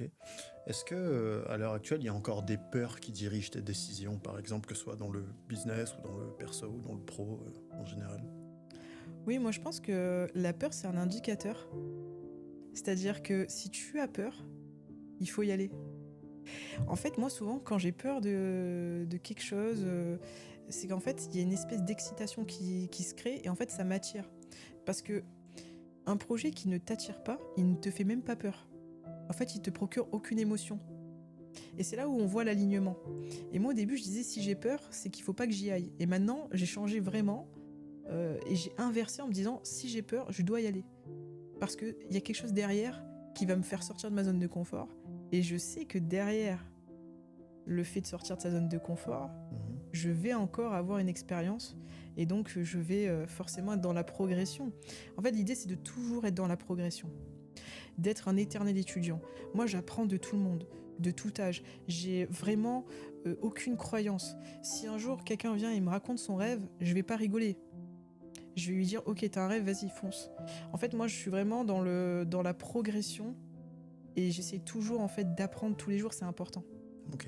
OK. Est-ce que, à l'heure actuelle, il y a encore des peurs qui dirigent tes décisions, par exemple, que ce soit dans le business ou dans le perso ou dans le pro, en général? Oui, moi je pense que la peur, c'est un indicateur. C'est-à-dire que si tu as peur, il faut y aller. En fait, moi souvent, quand j'ai peur de quelque chose, c'est qu'en fait, il y a une espèce d'excitation qui se crée et en fait, ça m'attire. Parce que un projet qui ne t'attire pas, il ne te fait même pas peur. En fait, il te procure aucune émotion. Et c'est là où on voit l'alignement. Et moi, au début, je disais si j'ai peur, c'est qu'il faut pas que j'y aille. Et maintenant, j'ai changé vraiment et j'ai inversé en me disant si j'ai peur, je dois y aller. Parce qu'il y a quelque chose derrière qui va me faire sortir de ma zone de confort. Et je sais que derrière le fait de sortir de sa zone de confort, Mmh. je vais encore avoir une expérience et donc je vais forcément être dans la progression. En fait, l'idée, c'est de toujours être dans la progression, d'être un éternel étudiant. Moi, j'apprends de tout le monde, de tout âge. J'ai vraiment aucune croyance. Si un jour quelqu'un vient et me raconte son rêve, je vais pas rigoler. Je vais lui dire, ok, t'as un rêve, vas-y, fonce. En fait, moi, je suis vraiment dans la progression et j'essaie toujours en fait d'apprendre tous les jours, c'est important. OK.